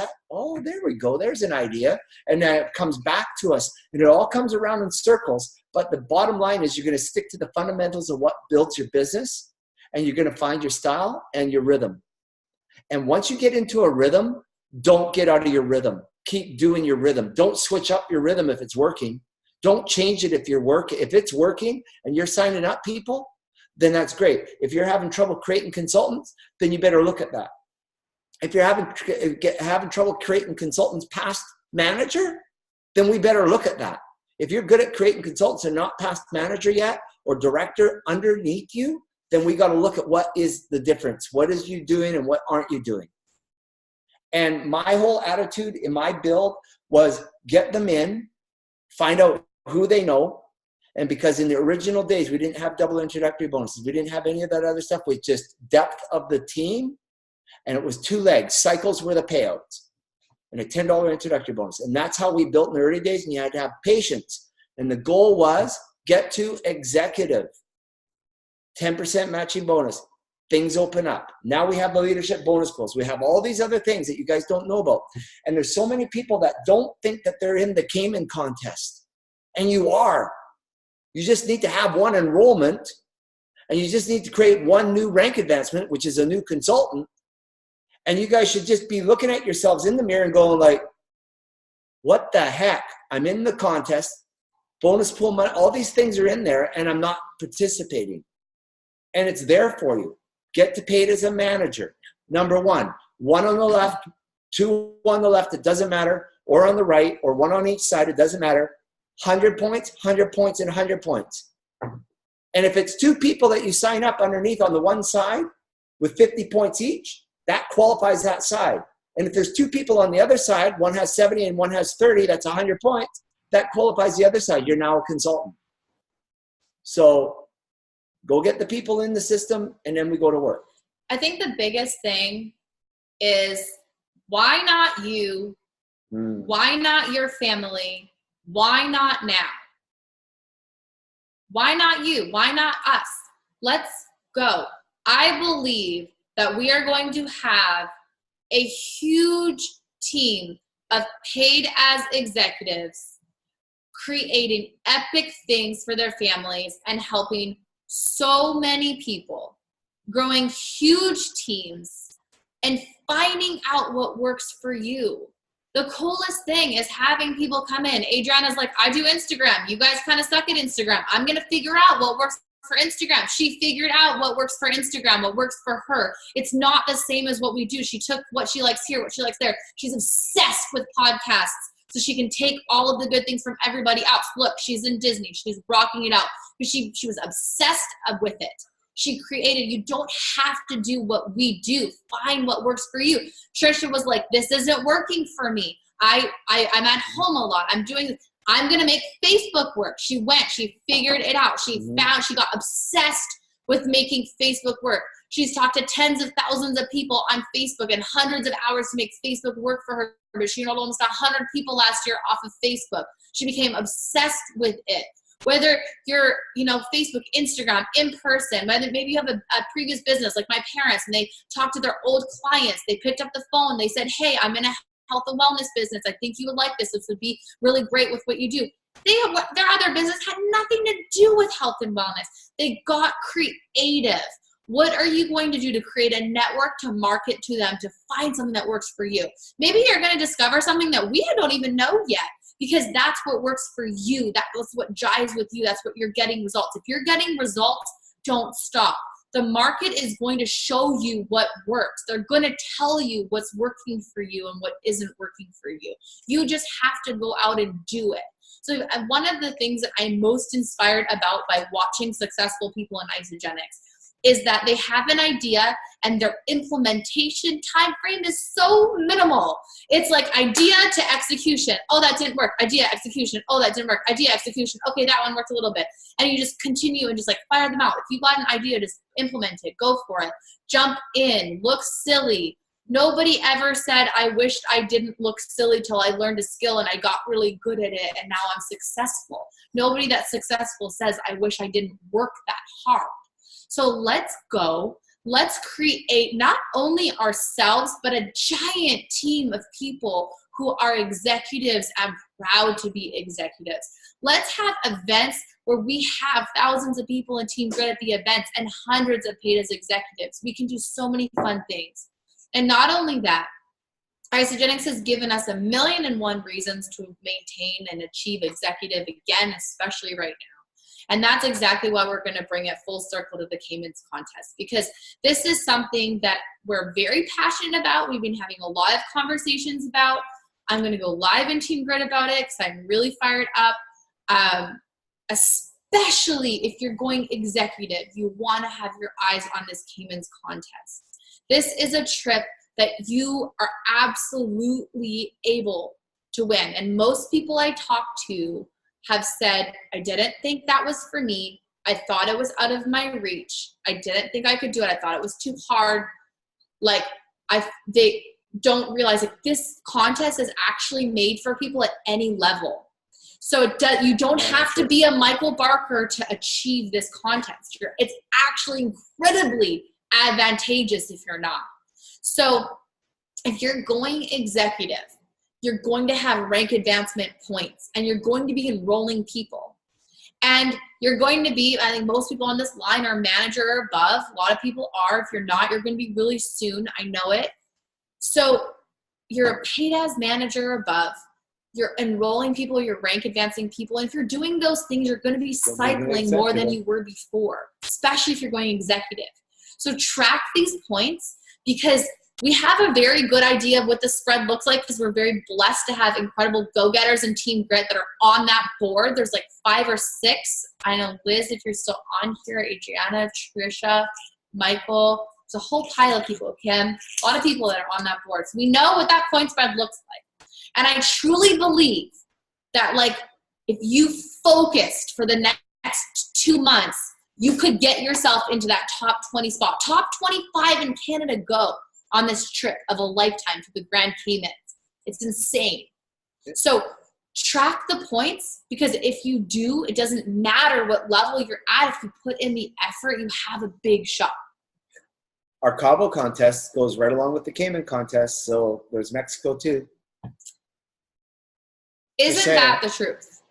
there we go. There's an idea. And then it comes back to us. And it all comes around in circles. But the bottom line is you're going to stick to the fundamentals of what builds your business, and you're going to find your style and your rhythm. And once you get into a rhythm, don't get out of your rhythm. Keep doing your rhythm. Don't switch up your rhythm if it's working. Don't change it if it's working and you're signing up people, then that's great. If you're having trouble creating consultants, then you better look at that. If you're having trouble creating consultants past manager, then we better look at that. If you're good at creating consultants and not past manager yet or director underneath you, then we got to look at what is the difference. What is you doing and what aren't you doing? And my whole attitude in my build was get them in, find out who they know. And because in the original days, we didn't have double introductory bonuses. We didn't have any of that other stuff. We just depth of the team. And it was 2 legs. Cycles were the payouts. And a $10 introductory bonus. And that's how we built in the early days. And you had to have patience. And the goal was get to executive. 10% matching bonus. Things open up. Now we have the leadership bonus goals. We have all these other things that you guys don't know about. And there's so many people that don't think that they're in the Cayman contest. And you are. You just need to have one enrollment. And you just need to create one new rank advancement, which is a new consultant. And you guys should just be looking at yourselves in the mirror and going like, what the heck? I'm in the contest. bonus pool money, all these things are in there and I'm not participating. And it's there for you. Get to paid as a manager. Number one on the left, two on the left, it doesn't matter, or on the right, or one on each side, it doesn't matter. 100 points, and 100 points. And if it's two people that you sign up underneath on the one side with 50 points each, that qualifies that side. And if there's two people on the other side, one has 70 and one has 30, that's 100 points, that qualifies the other side. You're now a consultant. So go get the people in the system, and then we go to work. I think the biggest thing is, why not you? Why not your family? Why not now? Why not you? Why not us? Let's go. I believe that we are going to have a huge team of paid as executives creating epic things for their families and helping so many people, growing huge teams and finding out what works for you. The coolest thing is having people come in. Adriana's like, I do Instagram. You guys kind of suck at Instagram. I'm going to figure out what works for Instagram. She figured out what works for Instagram, what works for her. It's not the same as what we do. She took what she likes here, what she likes there. She's obsessed with podcasts so she can take all of the good things from everybody else. Look, she's in Disney. She's rocking it out. She was obsessed with it. She created, you don't have to do what we do. Find what works for you. Trisha was like, this isn't working for me. I'm at home a lot. I'm going to make Facebook work. She figured it out. She got obsessed with making Facebook work. She's talked to tens of thousands of people on Facebook and hundreds of hours to make Facebook work for her. But she enrolled almost 100 people last year off of Facebook. She became obsessed with it. Whether you're, Facebook, Instagram, in person, whether maybe you have a previous business like my parents and they talked to their old clients, they picked up the phone, they said, hey, I'm in a health and wellness business. I think you would like this. This would be really great with what you do. Their other business had nothing to do with health and wellness. They got creative. What are you going to do to create a network to market to them, to find something that works for you? Maybe you're going to discover something that we don't even know yet, because that's what works for you. That's what jives with you. That's what you're getting results. If you're getting results, don't stop. The market is going to show you what works. They're going to tell you what's working for you and what isn't working for you. You just have to go out and do it. So one of the things that I'm most inspired about by watching successful people in Isagenix is that they have an idea and their implementation time frame is so minimal. It's like idea to execution. Oh, that didn't work. Idea, execution. Oh, that didn't work. Idea, execution. Okay, that one worked a little bit. And you just continue and just like fire them out. If you got an idea, just implement it. Go for it. Jump in. Look silly. Nobody ever said, I wished I didn't look silly till I learned a skill and I got really good at it and now I'm successful. Nobody that's successful says, I wish I didn't work that hard. So let's go. Let's create not only ourselves, but a giant team of people who are executives and proud to be executives. Let's have events where we have thousands of people and Team Grit at the events and hundreds of paid as executives. We can do so many fun things. And not only that, Isagenix has given us 1,000,001 reasons to maintain and achieve executive again, especially right now. And that's exactly why we're going to bring it full circle to the Caymans contest, because this is something that we're very passionate about. We've been having a lot of conversations about. I'm going to go live in Team Grit about it because I'm really fired up. Especially if you're going executive, you want to have your eyes on this Caymans contest. This is a trip that you are absolutely able to win. And most people I talk to have said, I didn't think that was for me. I thought it was out of my reach. I didn't think I could do it. I thought it was too hard. Like they don't realize that this contest is actually made for people at any level. So you don't have to be a Michael Barker to achieve this contest. It's actually incredibly advantageous if you're not. So if you're going executive, you're going to have rank advancement points and you're going to be enrolling people. And you're going to be, I think most people on this line are manager or above. A lot of people are. If you're not, you're going to be really soon. I know it. So you're a paid as manager or above. you're enrolling people, you're rank advancing people. And if you're doing those things, you're going to be cycling more than you were before, especially if you're going executive. So track these points, because we have a very good idea of what the spread looks like, because we're very blessed to have incredible go-getters and Team Grit that are on that board. There's like 5 or 6. I know, Liz, if you're still on here, Adriana, Trisha, Michael, there's a whole pile of people, Kim, a lot of people that are on that board. So we know what that point spread looks like. And I truly believe that, like, if you focused for the next 2 months, you could get yourself into that top 20 spot. Top 25 in Canada go on this trip of a lifetime to the Grand Caymans. It's insane. So track the points, because if you do, it doesn't matter what level you're at. If you put in the effort, you have a big shot. Our Cabo contest goes right along with the Cayman contest, so there's Mexico too. Isn't that the truth?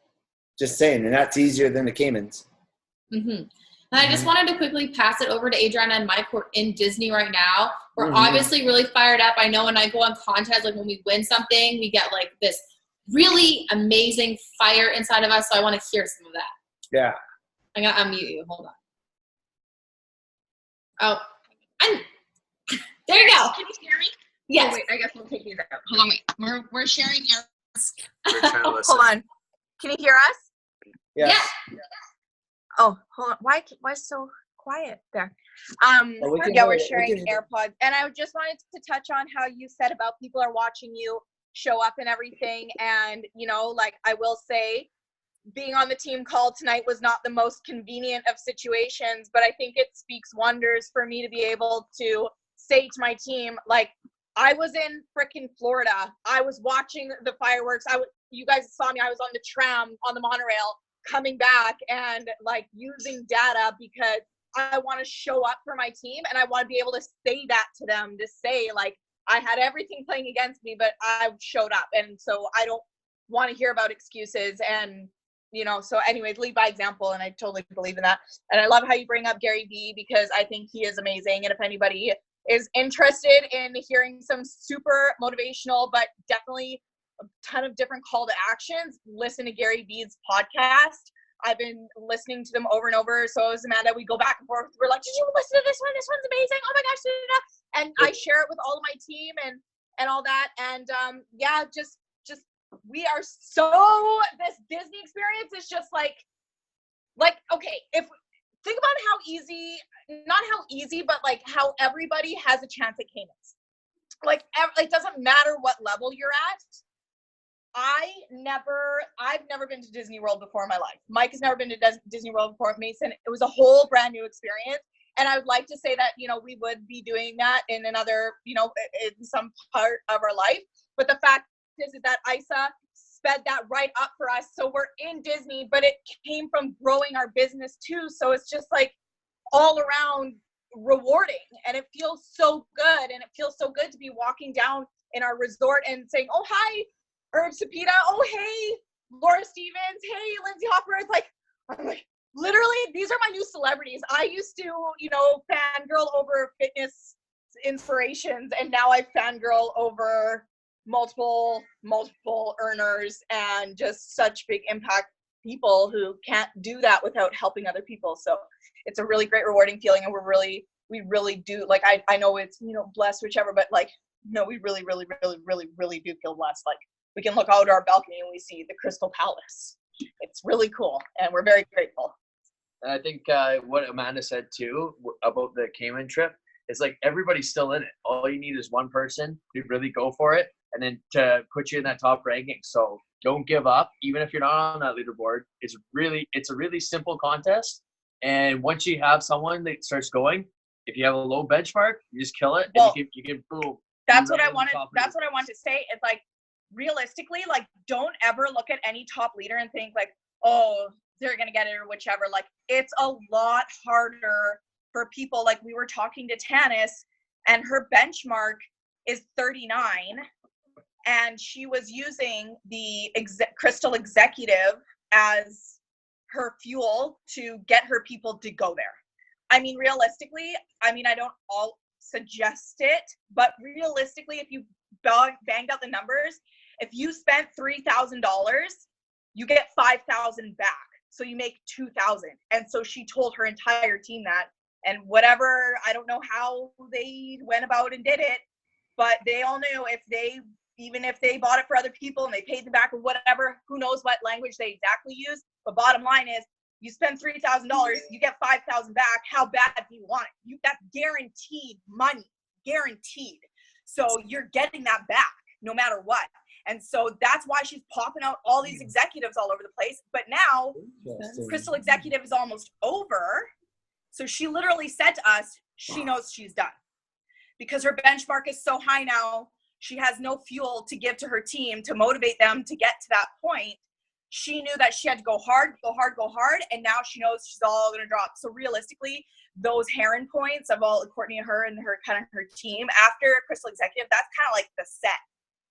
Just saying, and that's easier than the Caymans. Mm-hmm. And I just wanted to quickly pass it over to Adriana and Mike. We're in Disney right now. We're obviously really fired up. I know when I go on contests, like when we win something, we get like this really amazing fire inside of us. So I want to hear some of that. Yeah. I'm going to unmute you. Hold on. Oh, there you go. Can you hear me? Yes. Oh, wait, I guess we'll take these out. Hold on, wait. We're sharing here. Hold on. Can you hear us? Yes. Yeah. Oh, hold on. Why is so quiet there? We're sharing AirPods, and I just wanted to touch on how you said about people are watching you show up and everything. And like, I will say, being on the team call tonight was not the most convenient of situations, but I think it speaks wonders for me to be able to say to my team, like, I was in frickin' Florida. I was watching the fireworks. You guys saw me. I was on the tram on the monorail coming back and like using data, because I want to show up for my team, and I want to be able to say that to them, to say like, I had everything playing against me, but I showed up. And so I don't want to hear about excuses. And so anyways, lead by example, and I totally believe in that. And I love how you bring up Gary Vee, because I think he is amazing. And if anybody is interested in hearing some super motivational, but definitely a ton of different call to actions, listen to Gary Vee's podcast. I've been listening to them over and over. So as Amanda, we go back and forth. We're like, did you listen to this one? This one's amazing. Oh my gosh. And I share it with all of my team and all that. And just we are this Disney experience is just like, okay, if think about how easy, not how easy, but like how everybody has a chance at Caymans. Like, it doesn't matter what level you're at. I've never been to Disney World before in my life. Mike has never been to Disney World before. Mason, it was a whole brand new experience. And I would like to say that, we would be doing that in another, in some part of our life. But the fact is that ISA sped that right up for us. So we're in Disney, but it came from growing our business too. So it's just like all around rewarding, and it feels so good. And it feels so good to be walking down in our resort and saying, oh, hi, Herb Sapita. Oh, hey, Laura Stevens. Hey, Lindsay Hopper. It's like, I'm like, literally, these are my new celebrities. I used to, fangirl over fitness inspirations, and now I fangirl over multiple earners and just such big impact people who can't do that without helping other people. So it's a really great, rewarding feeling, and we really do, like, I know it's, blessed, whichever, but like, no, we really, really, really, really, really do feel blessed. Like, we can look out our balcony and we see the Crystal Palace. It's really cool, and we're very grateful. And I think what Amanda said too about the Cayman trip is like, everybody's still in it. All you need is one person to really go for it, and then to put you in that top ranking. So don't give up, even if you're not on that leaderboard. It's a really simple contest. And once you have someone that starts going, if you have a low benchmark, you just kill it. Well, and you can boom. That's what I wanted to say. It's like, realistically, like, don't ever look at any top leader and think like, oh, they're going to get it or whichever. Like, it's a lot harder for people. Like, we were talking to Tanis, and her benchmark is 39, and she was using the Crystal Executive as her fuel to get her people to go there. I mean, realistically, I don't all suggest it, but realistically, if you banged out the numbers, If you spent $3,000, you get $5,000 back. So you make $2,000. And so she told her entire team that, and whatever, I don't know how they went about and did it, but they all knew even if they bought it for other people and they paid them back or whatever, who knows what language they exactly use. But bottom line is, you spend $3,000, you get $5,000 back. How bad do you want it? That's guaranteed money, guaranteed. So you're getting that back no matter what. And so that's why she's popping out all these executives all over the place. But now Crystal Executive is almost over. So she literally said to us, she knows she's done because her benchmark is so high now. She has no fuel to give to her team to motivate them to get to that point. She knew that she had to go hard, and now she knows she's all going to drop. So realistically, those Heron points of all Courtney and her team after Crystal Executive, that's kind of like the set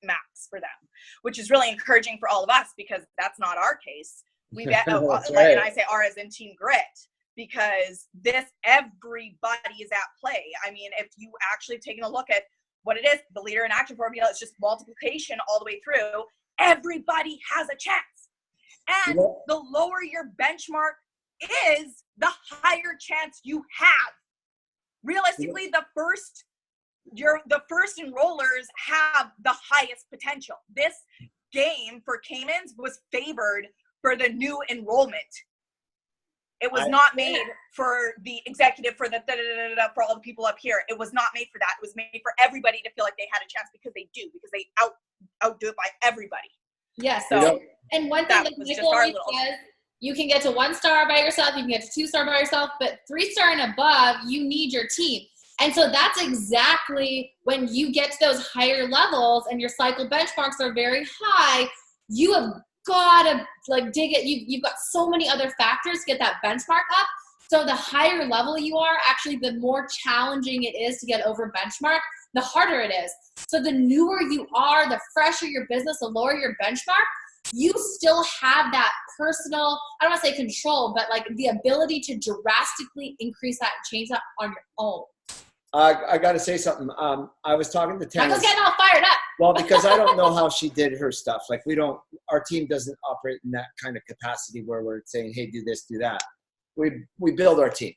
max for them, which is really encouraging for all of us because that's not our case. We get and I say our as in Team Grit, because everybody is at play. I mean, if you actually have taken a look at what it is, the leader in action formula, it's just multiplication all the way through. Everybody has a chance. And the lower your benchmark is, the higher chance you have. Realistically, the first enrollers have the highest potential. This game for Caymans was favored for the new enrollment. It was not made for the executive, for for all the people up here. It was not made for that. It was made for everybody to feel like they had a chance because they outdo it by everybody. Yes. So, and one thing that Nicole always says, you can get to 1 star by yourself, you can get to 2 star by yourself, but 3 star and above, you need your team. And so that's exactly when you get to those higher levels and your cycle benchmarks are very high, you have got to dig it. You've got so many other factors to get that benchmark up. So the higher level you are, actually the more challenging it is to get over benchmark, the harder it is. So the newer you are, the fresher your business, the lower your benchmark, you still have that personal, I don't want to say control, but the ability to drastically increase that and change that on your own. I got to say something. I was talking to tennis. Michael's getting all fired up. Well, because I don't know how she did her stuff. Our team doesn't operate in that kind of capacity where we're saying, hey, do this, do that. We build our team.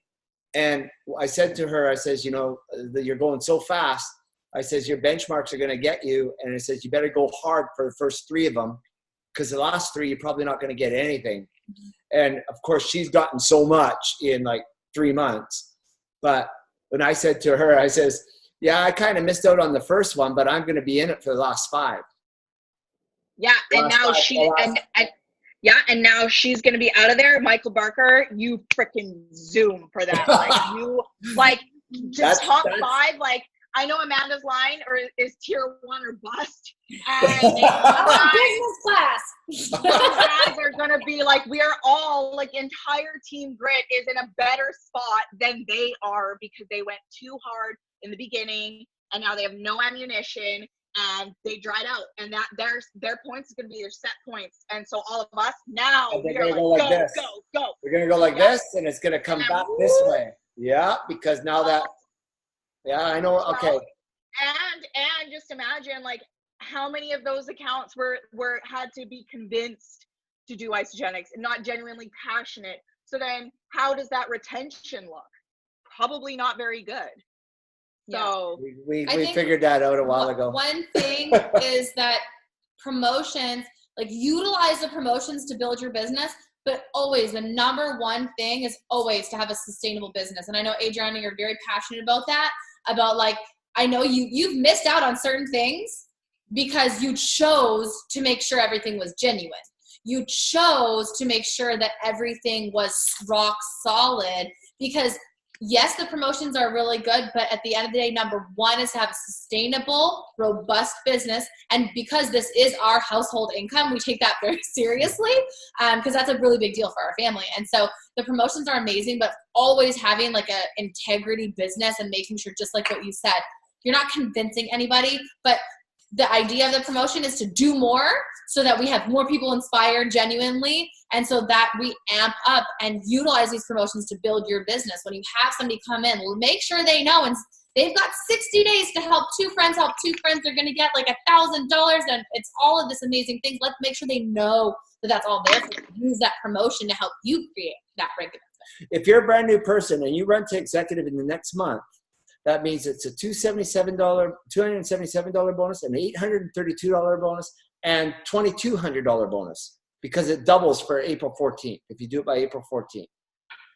And I said to her, I says, you're going so fast. I says, your benchmarks are going to get you. And I says, you better go hard for the first 3 of them, because the last 3, you're probably not going to get anything. And of course, she's gotten so much in 3 months. But when I said to her, I says, yeah, I kind of missed out on the first one, but I'm going to be in it for the last 5. Yeah. And now and now she's going to be out of there. Michael Barker, you freaking zoom for that. Top 5, I know Amanda's line is tier 1 or bust. And business class. guys are going to be we are all entire Team Grit is in a better spot than they are because they went too hard in the beginning and now they have no ammunition and they dried out, and that their points is going to be their set points. And so all of us now we're going to go like this. Go. We're going to go like this, and it's going to come back this way. Yeah, because now that. Yeah, I know. Okay. And just imagine how many of those accounts were had to be convinced to do Isagenix and not genuinely passionate. So then how does that retention look? Probably not very good. So we figured that out a while ago. One thing is that promotions, utilize the promotions to build your business, but always the number one thing is always to have a sustainable business. And I know, Adriana, you're very passionate about that, about I know you've missed out on certain things because you chose to make sure everything was genuine. You chose to make sure that everything was rock solid because yes, the promotions are really good, but at the end of the day, number one is to have a sustainable, robust business. And because this is our household income, we take that very seriously because that's a really big deal for our family. And so the promotions are amazing, but always having a integrity business and making sure, just like what you said, you're not convincing anybody, but the idea of the promotion is to do more so that we have more people inspired genuinely, and so that we amp up and utilize these promotions to build your business. When you have somebody come in, make sure they know, and They've got 60 days to help two friends. They're going to get like $1,000, and it's all of this amazing things. Let's make sure they know that that's all there for them. Use that promotion to help you create that regular. If you're a brand new person and you run to executive in the next month, that means it's a $277 bonus, an $832 bonus, and $2,200 bonus, because it doubles for April 14th if you do it by April 14th.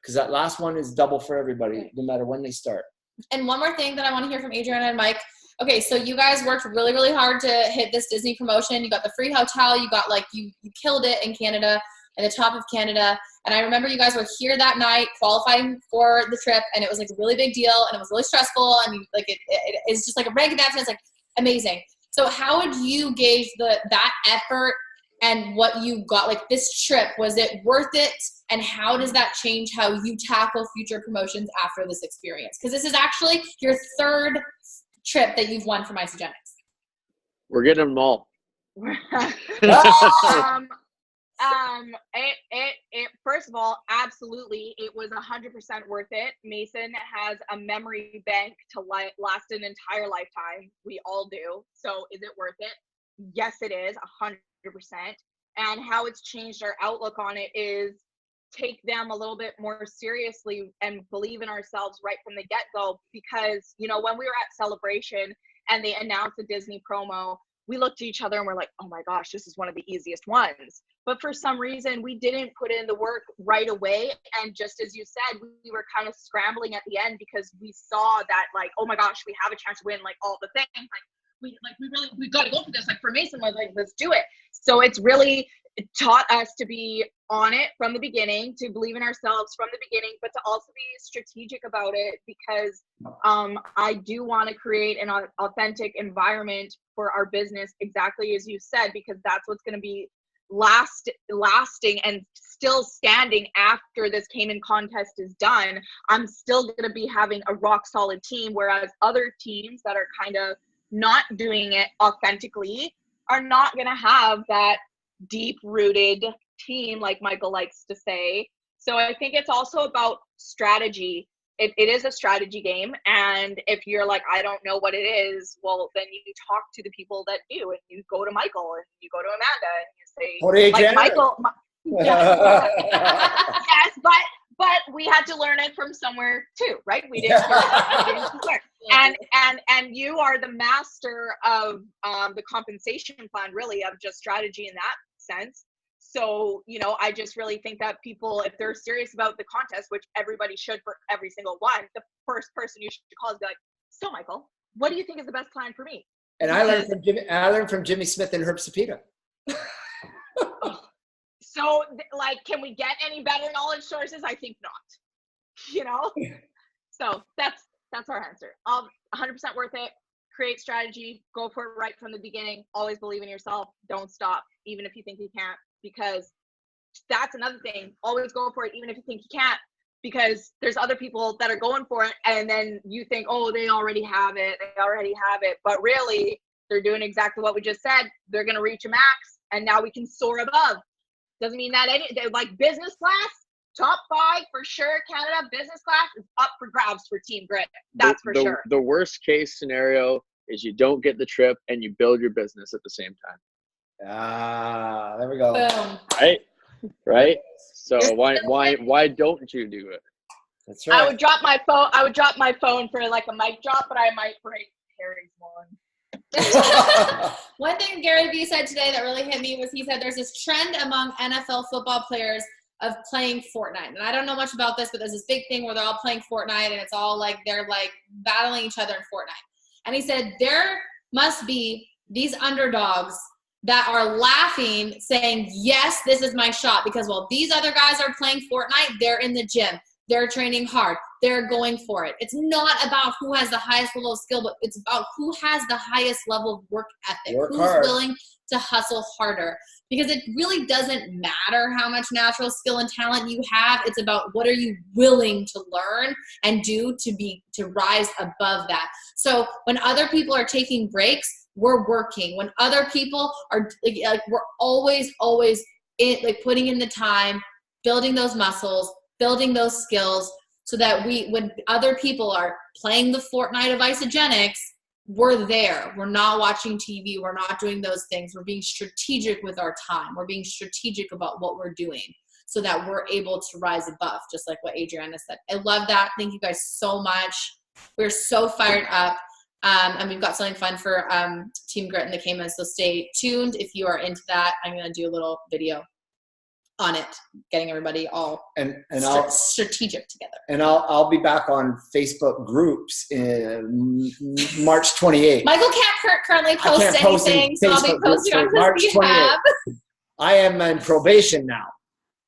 Because that last one is double for everybody, no matter when they start. And one more thing that I want to hear from Adriana and Mike. Okay, so you guys worked really, really hard to hit this Disney promotion. You got the free hotel. You got you killed it in Canada, at the top of Canada. And I remember you guys were here that night qualifying for the trip, and it was like a really big deal, and it was really stressful. And it is just like a rank announcement. It's like amazing. So how would you gauge that effort and what you got? Like this trip, was it worth it? And how does that change how you tackle future promotions after this experience? Because this is actually your third trip that you've won from Isagenix. We're getting them all. It first of all, absolutely, it was 100% worth it. Mason has a memory bank to last an entire lifetime. We all do. So is it worth it? Yes, it is 100%. And how it's changed our outlook on it is take them a little bit more seriously and believe in ourselves right from the get-go. Because, you know, when we were at Celebration and they announced the Disney promo, we looked at each other and we're like, oh my gosh, this is one of the easiest ones. But for some reason, we didn't put in the work right away. And just as you said, we were kind of scrambling at the end because we saw that, like, oh my gosh, we have a chance to win, like, all the things. We got to go for this. Like, for Mason, was like, let's do it. So it's really taught us to be on it from the beginning, to believe in ourselves from the beginning, but to also be strategic about it, because I do want to create an authentic environment for our business, exactly as you said, because that's what's going to be lasting and still standing after this Cayman contest is done. I'm still going to be having a rock solid team, whereas other teams that are kind of not doing it authentically are not going to have that deep rooted team, like Michael likes to say. So I think it's also about strategy. It is a strategy game, and if you're like, I don't know what it is, well, then you talk to the people that do, and you go to Michael, and you go to Amanda, and you say, like, Michael. Yes, but we had to learn it from somewhere too, right? We didn't learn. And you are the master of the compensation plan, really, of just strategy in that sense. So, you know, I just really think that people, if they're serious about the contest, which everybody should for every single one, the first person you should call is be like, so Michael, what do you think is the best plan for me? And I learned from Jimmy Smith and Herb Sapita. So, like, can we get any better knowledge sources? I think not. You know? So that's our answer. 100% worth it. Create strategy. Go for it right from the beginning. Always believe in yourself. Don't stop, even if you think you can't, because that's another thing. Always go for it, even if you think you can't, because there's other people that are going for it, and then you think, oh, they already have it. But really, they're doing exactly what we just said. They're going to reach a max, and now we can soar above. Doesn't mean that like business class, top 5 for sure. Canada business class is up for grabs for Team Grit. That's for sure. The worst case scenario is you don't get the trip and you build your business at the same time. Ah, there we go. Boom. Right. So why don't you do it? That's right. I would drop my phone for like a mic drop, but I might break Harry's one. One thing Gary Vee said today that really hit me was, he said there's this trend among NFL football players of playing Fortnite. And I don't know much about this, but there's this big thing where they're all playing Fortnite, and it's all like they're like battling each other in Fortnite. And he said there must be these underdogs that are laughing, saying, yes, this is my shot, because while these other guys are playing Fortnite, they're in the gym. They're training hard. They're going for it. It's not about who has the highest level of skill, but it's about who has the highest level of work ethic, who's willing to hustle harder. Because it really doesn't matter how much natural skill and talent you have. It's about what are you willing to learn and do to rise above that. So when other people are taking breaks, we're working. When other people are like we're always putting in the time, building those muscles, building those skills. so that when other people are playing the Fortnite of Isagenix, we're there. We're not watching TV. We're not doing those things. We're being strategic with our time. We're being strategic about what we're doing so that we're able to rise above, just like what Adriana said. I love that. Thank you guys so much. We're so fired up. And we've got something fun for Team Grit and the Caymans, so stay tuned if you are into that. I'm going to do a little video on it, getting everybody all strategic together. And I'll be back on Facebook groups in March 28th. Michael can't currently post anything, so I'll be posting on March 28th. I am in probation now.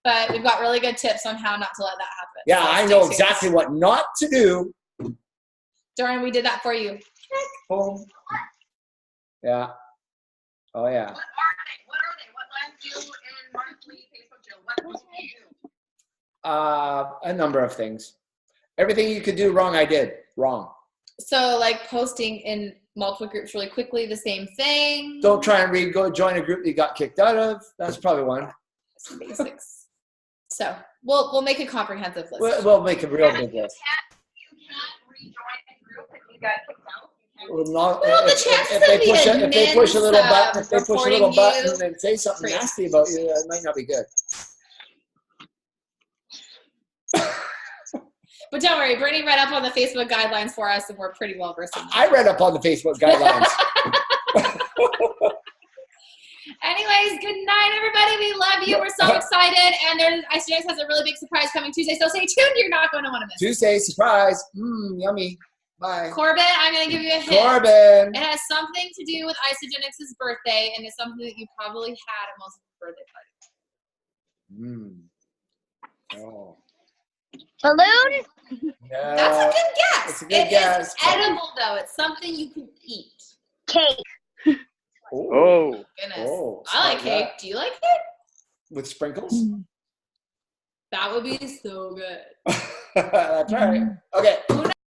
But we've got really good tips on how not to let that happen. Yeah, so I know exactly what not to do. Doran, we did that for you. Boom. Yeah. Oh, yeah. What are they? What lands you in monthly Facebook jail? What do you do? A number of things. Everything you could do wrong, I did wrong. So, like posting in multiple groups really quickly, the same thing. Don't try and go join a group you got kicked out of. That's probably one. Some basics. So we'll make a comprehensive list. We'll make a real big list. You can't rejoin a group if you got kicked out. If they push a little button and say something nasty about you, it might not be good. But don't worry, Brittany read up on the Facebook guidelines for us, and we're pretty well versed in that. I read up on the Facebook guidelines. Anyways, good night, everybody. We love you. We're so excited. And Isagenix has a really big surprise coming Tuesday, so stay tuned. You're not going to want to miss it. Tuesday, surprise. Yummy. Bye. Corbin, I'm going to give you a hint. Corbin. It has something to do with Isagenix's birthday, and it's something that you probably had at most birthday parties. Oh. Balloon? Yeah. That's a good guess. It's a good guess. It's edible, though. It's something you can eat. Cake. Oh. Goodness. Oh, I like cake. Do you like it? with sprinkles? That would be so good. That's right. Okay.